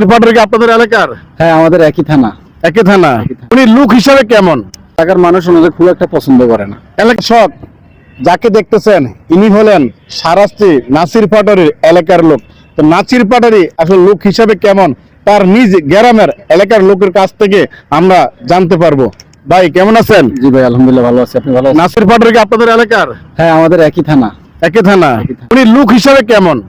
পাটোয়ারি কি আপনাদের এলাকার? হ্যাঁ, আমাদের একই থানা। একই থানা। উনি লোক হিসাবে কেমন? এলাকার মানুষ ওনাদের খুব একটা পছন্দ করে না। এলাকার সব যাকে দেখতেছেন ইনি হলেন সারাস্তি নাসির পাটোয়ারির এলাকার লোক। তো নাসির পাটোয়ারি আসলে লোক হিসাবে কেমন তার নিজ গ্রামের এলাকার লোকের কাছ থেকে আমরা জানতে পারবো। ভাই কেমন আছেন? জি ভাই, আলহামদুলিল্লাহ ভালো আছি। আপনি ভালো আছেন? নাসির পাটোয়ারি কি আপনাদের এলাকার? হ্যাঁ, আমাদের একই থানা। একই থানা। উনি লোক হিসাবে কেমন?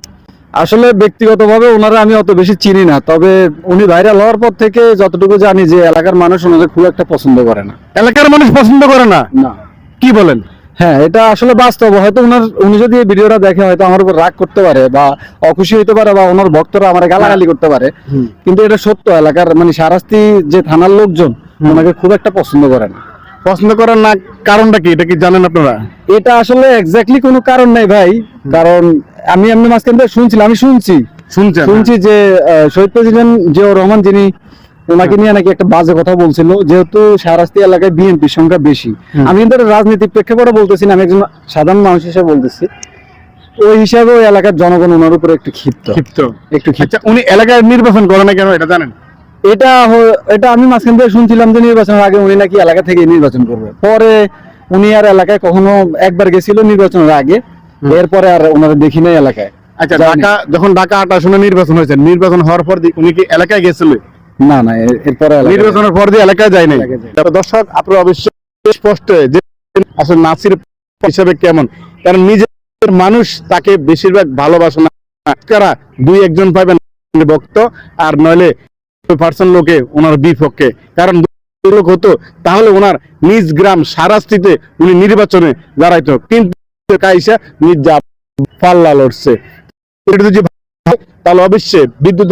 আসলে ব্যক্তিগতভাবে ওনারা আমি অত বেশি চিনি না, তবে উনি ভাইরাল হওয়ার পর থেকে যতটুকু জানি যে এলাকার মানুষ ওনাদের খুব একটা পছন্দ করে না। এলাকার মানুষ পছন্দ করে না? না। কি বলেন? হ্যাঁ, এটা আসলে বাস্তব। হয়তো উনি যদি এই ভিডিওটা দেখে হয়তো আমার উপর রাগ করতে পারে বা অখুশি হতে পারে বা ওনার ভক্তরা আমার গালাগালি করতে পারে, কিন্তু এটা সত্য। এলাকার মানে সারাস্তি যে থানার লোকজন ওনাকে খুব একটা পছন্দ করে না। পছন্দ করেন না কারণটা কি, এটা কি জানেন আপনারা? এটা আসলে এক্স্যাক্টলি কোনো কারণ নাই ভাই, কারণ আমি এমনি মাঝখান থেকে শুনছি যে শহীদ প্রেসিডেন্ট জিয়াউর রহমান যিনি ওনাকে নিয়ে নাকি একটা বাজে কথা বলছিল, যেহেতু সারাস্তি এলাকায় বিএনপির সংখ্যা বেশি। আমি কিন্তু রাজনৈতিক প্রেক্ষাপটে বলতেছি না, আমি একজন সাধারণ মানুষ হিসেবে বলতেছি। ওই হিসাবে ওই এলাকার জনগণ ওনার উপর একটু ক্ষিপ্ত। আচ্ছা, উনি এলাকায় নির্বাচন করে না কেন, এটা জানেন? এটা আমি মাঝখান থেকে শুনছিলাম যে নির্বাচনের আগে উনি নাকি এলাকা থেকে নির্বাচন করবে। পরে উনি আর এলাকায় কখনো একবার গেছিল নির্বাচনের আগে, এরপরে আর ওনাদের দেখি নাই এলাকায়। আচ্ছা, যখন ঢাকা 28 সনে নির্বাচন হয়েছে, নির্বাচন হওয়ার পর উনি কি এলাকায় গেছিল? না, এরপরে নির্বাচনের পর দিয়ে এলাকায় যায় নাই। দর্শক আপনারা অবশ্যই স্পষ্ট যে আসলে নাসির হিসাবে কেমন, কারণ নিজের মানুষ তাকে বেশিরভাগ ভালোবাসে না। কারা দুই একজন পাবেন ভক্ত, আর নইলে 100% লোকে ওনার বিপক্ষে। কারণ লোক হতো তাহলে ওনার নিজ গ্রাম সারাস্তিতে উনি নির্বাচনে দাঁড়াইতো, কিন্তু কাইসা নিজ পাল্লা লড়ছে। তাহলে অবশ্যই বিদ্যুৎ